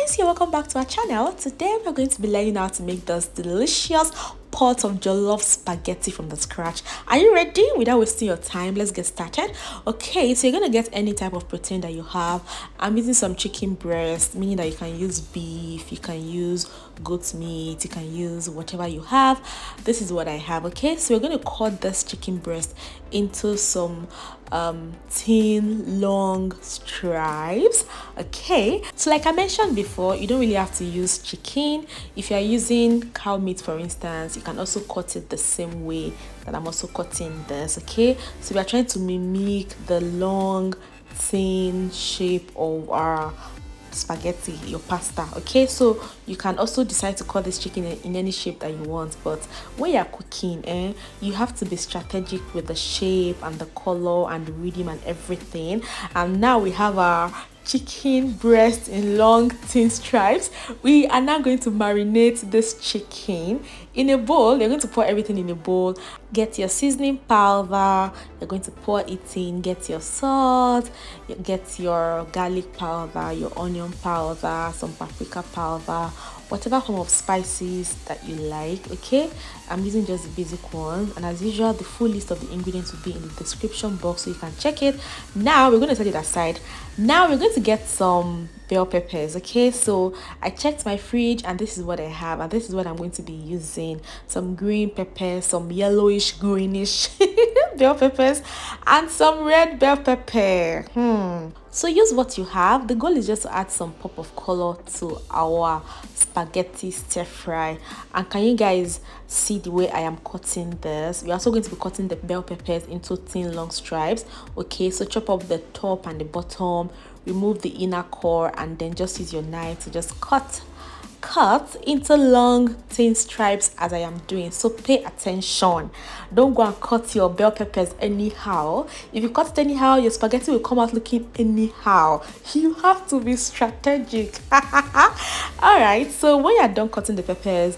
guys, you're welcome back to our channel. Today we're going to be learning how to make this delicious pot of jollof spaghetti from the scratch. Are you ready? Without wasting your time, let's get started. Okay, so you're gonna get any type of protein that you have. I'm using some chicken breast, meaning that you can use beef, you can use goat meat, you can use whatever you have. This is what I have. Okay, so we're going to cut this chicken breast into some thin long stripes. Okay, so like I mentioned before, you don't really have to use chicken. If you are using cow meat, for instance, you can also cut it the same way that I'm also cutting this. Okay, so we are trying to mimic the long thin shape of our spaghetti, your pasta. Okay, so you can also decide to cut this chicken in any shape that you want, but when you're cooking, you have to be strategic with the shape and the color and the rhythm and everything. And now we have our chicken breast in long thin stripes. We are now going to marinate this chicken in a bowl. You're going to pour everything in a bowl. Get your seasoning powder, you're going to pour it in. Get your salt, get your garlic powder, your onion powder, some paprika powder, whatever form of spices that you like. Okay, I'm using just the basic ones, and as usual the full list of the ingredients will be in the description box, so you can check it. Now we're going to set it aside. Now we're going to get some bell peppers. Okay, so I checked my fridge and this is what I have, and this is what I'm going to be using: some green peppers, some yellowish greenish bell peppers, and some red bell pepper. So use what you have. The goal is just to add some pop of color to our spaghetti stir fry. And can you guys see the way I am cutting this? We're also going to be cutting the bell peppers into thin long stripes. Okay, so chop up the top and the bottom, remove the inner core, and then just use your knife to just cut into long thin stripes as I am doing. So pay attention, don't go and cut your bell peppers anyhow. If you cut it anyhow, your spaghetti will come out looking anyhow. You have to be strategic. All right, so when you're done cutting the peppers,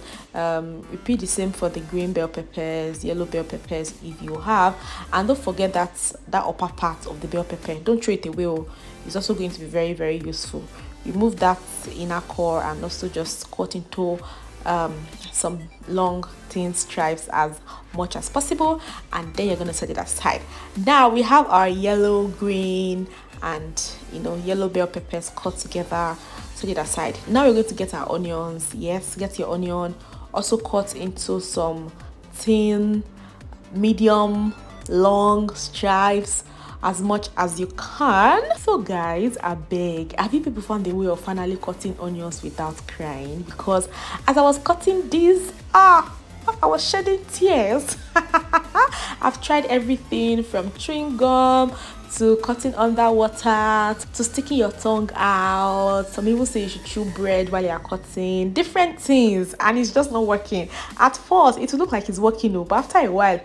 repeat the same for the green bell peppers, yellow bell peppers if you have, and don't forget that upper part of the bell pepper, don't throw it away. It's also going to be very, very useful. Remove that inner core and also just cut into some long thin stripes as much as possible, and then you're going to set it aside. Now we have our yellow, green, and yellow bell peppers cut together. Set it aside. Now we're going to get our onions. Yes, get your onion, also cut into some thin, medium, long stripes as much as you can. So guys, I beg, have you people found the way of finally cutting onions without crying? Because as I was cutting these, I was shedding tears. I've tried everything from chewing gum to cutting underwater to sticking your tongue out. Some people say you should chew bread while you are cutting, different things, and it's just not working. At first it will look like it's working, but after a while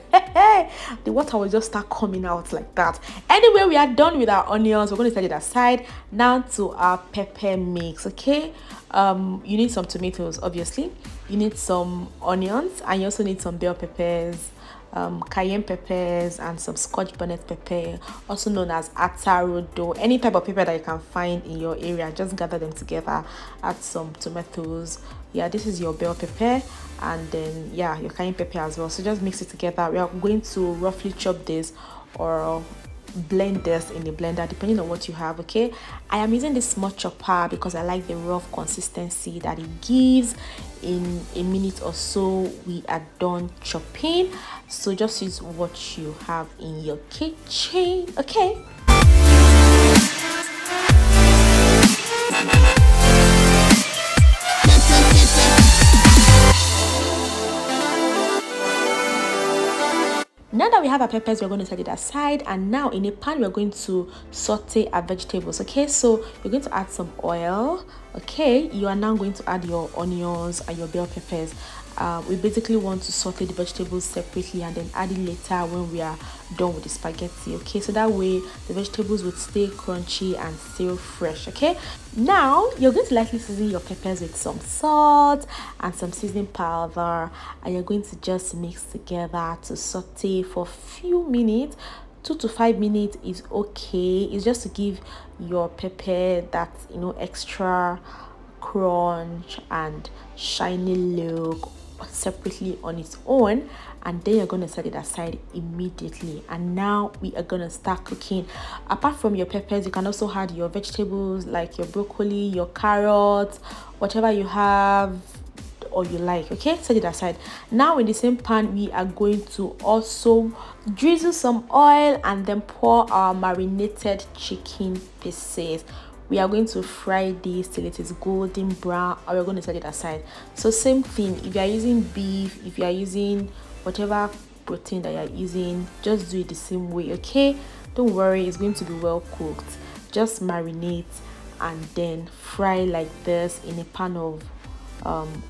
the water will just start coming out like that. Anyway, we are done with our onions. We're going to set it aside. Now to our pepper mix. Okay, you need some tomatoes, obviously. You need some onions, and you also need some bell peppers, cayenne peppers, and some Scotch bonnet pepper, also known as Atarodo. Any type of pepper that you can find in your area, just gather them together. Add some tomatoes. Yeah, this is your bell pepper, and then yeah, your cayenne pepper as well. So just mix it together. We are going to roughly chop this or blend this in the blender depending on what you have. Okay, I am using this small chopper because I like the rough consistency that it gives. In a minute or so we are done chopping, so just use what you have in your kitchen. Okay, now that we have our peppers, we're going to set it aside, and now in a pan we're going to saute our vegetables. Okay, so you're going to add some oil. Okay, you are now going to add your onions and your bell peppers. We basically want to saute the vegetables separately and then add it later when we are done with the spaghetti. Okay, so that way the vegetables would stay crunchy and still fresh. Okay, now you're going to lightly season your peppers with some salt and some seasoning powder, and you're going to just mix together to saute for a few minutes. 2 to 5 minutes is okay. It's just to give your pepper that extra crunch and shiny look separately on its own, and then you're going to set it aside immediately. And now we are going to start cooking. Apart from your peppers, you can also add your vegetables like your broccoli, your carrots, whatever you have or you like. Okay, set it aside. Now in the same pan, we are going to also drizzle some oil and then pour our marinated chicken pieces. We are going to fry this till it is golden brown, or we're going to set it aside. So same thing, if you are using beef, if you are using whatever protein that you're using, just do it the same way. Okay, don't worry, it's going to be well cooked. Just marinate and then fry like this in a pan of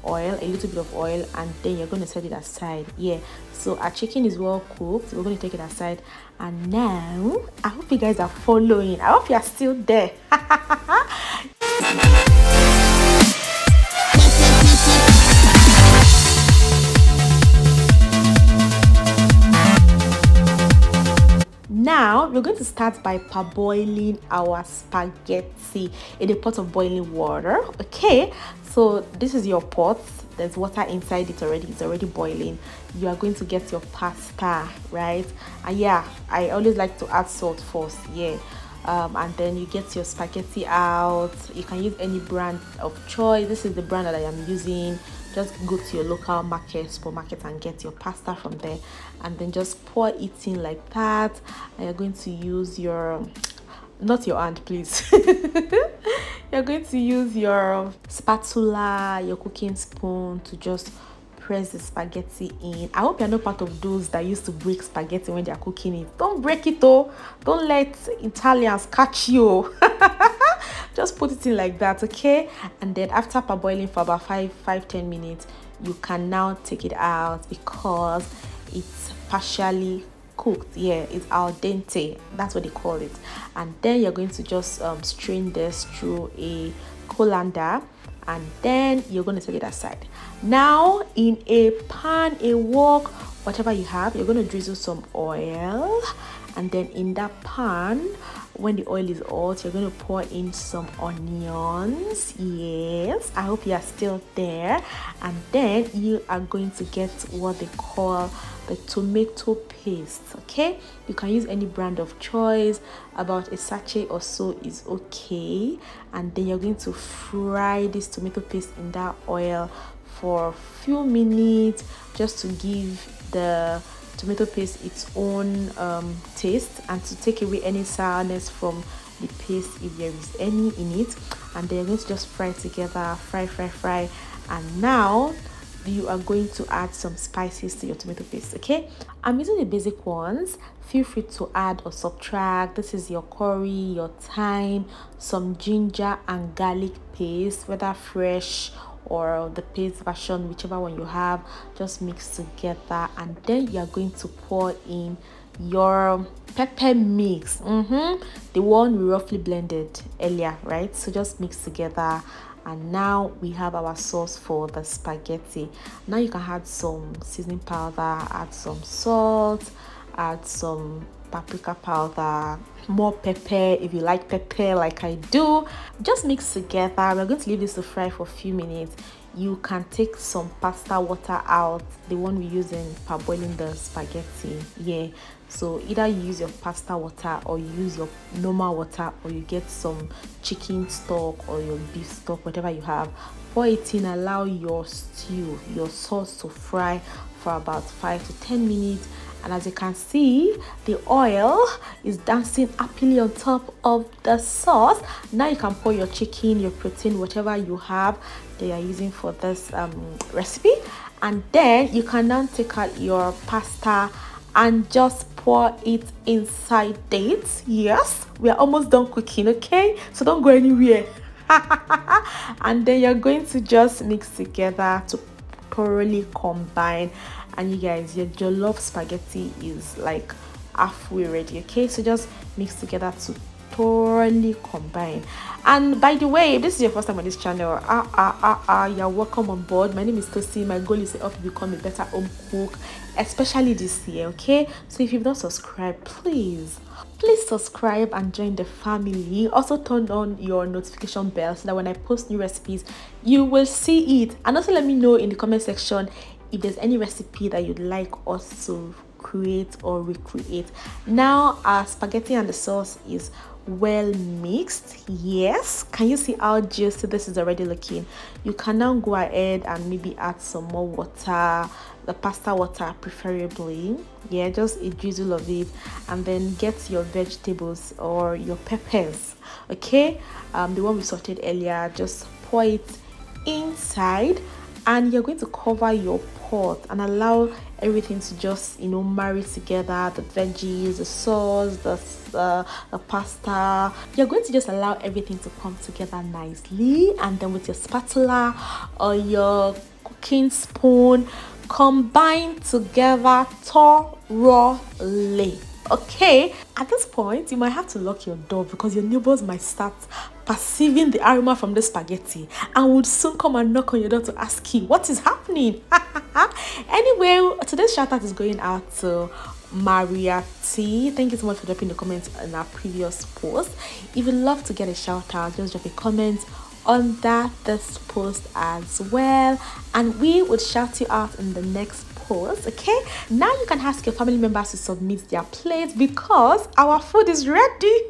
oil, a little bit of oil, and then you're going to set it aside. Yeah, so our chicken is well cooked. We're going to take it aside, and now I hope you guys are following. I hope you are still there. Now we're going to start by parboiling our spaghetti in a pot of boiling water. Okay, so this is your pot. There's water inside it already. It's already boiling. You are going to get your pasta, right? And yeah, I always like to add salt first. Yeah. And then you get your spaghetti out. You can use any brand of choice. This is the brand that I am using. Just go to your local market, supermarket, and get your pasta from there, and then just pour it in like that. And you're going to use your, not your hand please, you're going to use your spatula, your cooking spoon to just press the spaghetti in. I hope you're not part of those that used to break spaghetti when they're cooking it. Don't break it though. Don't let Italians catch you. Just put it in like that, okay? And then after parboiling for about 5-10 minutes, you can now take it out because it's partially cooked. Yeah, it's al dente, that's what they call it. And then you're going to just strain this through a colander, and then you're going to set it aside. Now in a pan, a wok, whatever you have, you're going to drizzle some oil, and then in that pan, when the oil is hot, you're going to pour in some onions. Yes, I hope you are still there. And then you are going to get what they call the tomato paste. Okay, you can use any brand of choice. About a sachet or so is okay. And then you're going to fry this tomato paste in that oil for a few minutes, just to give the tomato paste its own taste, and to take away any sourness from the paste if there is any in it. And then you're going to just fry together, fry. And now you are going to add some spices to your tomato paste. Okay, I'm using the basic ones. Feel free to add or subtract. This is your curry, your thyme, some ginger and garlic paste, whether fresh or the paste version, whichever one you have. Just mix together, and then you are going to pour in your pepper mix, the one we roughly blended earlier, right? So just mix together, and now we have our sauce for the spaghetti. Now you can add some seasoning powder, add some salt, add some paprika powder, more pepper if you like pepper like I do. Just mix together. We're going to leave this to fry for a few minutes. You can take some pasta water out, the one we use in parboiling the spaghetti. Yeah, so either you use your pasta water or you use your normal water, or you get some chicken stock or your beef stock, whatever you have. Pour it in, allow your stew, your sauce to fry for about 5 to 10 minutes. And as you can see, the oil is dancing happily on top of the sauce. Now you can pour your chicken, your protein, whatever you have that you're using for this recipe. And then you can now take out your pasta and just pour it inside it. Yes, we are almost done cooking, okay? So don't go anywhere. And then you're going to just mix together to thoroughly combine, and you guys, your jollof spaghetti is like halfway ready. Okay, so just mix together to thoroughly combine. And by the way, if this is your first time on this channel, you're welcome on board. My name is Tosi. My goal is to help you become a better home cook, especially this year. Okay, so if you've not subscribed, please please subscribe and join the family. Also turn on your notification bell so that when I post new recipes you will see it. And also let me know in the comment section if there's any recipe that you'd like us to create or recreate. Now our spaghetti and the sauce is well mixed. Yes, can you see how juicy this is already looking? You can now go ahead and maybe add some more water, the pasta water preferably. Yeah, just a drizzle of it, and then get your vegetables or your peppers. Okay, the one we sauteed earlier, just pour it inside, and you're going to cover your pot and allow everything to just marry together, the veggies, the sauce, the pasta. You're going to just allow everything to come together nicely, and then with your spatula or your cooking spoon, combine together thoroughly. Okay, at this point you might have to lock your door because your neighbors might start perceiving the aroma from the spaghetti and would soon come and knock on your door to ask you what is happening. Anyway, today's shout out is going out to Maria T. Thank you so much for dropping the comments in our previous post. If you'd love to get a shout out, just drop a comment under this post as well, and we would shout you out in the next post. Okay, now you can ask your family members to submit their plates because our food is ready.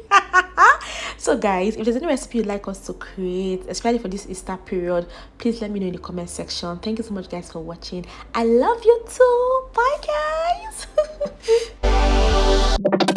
So guys, if there's any recipe you'd like us to create, especially for this Easter period, please let me know in the comment section. Thank you so much guys for watching. I love you too. Bye guys.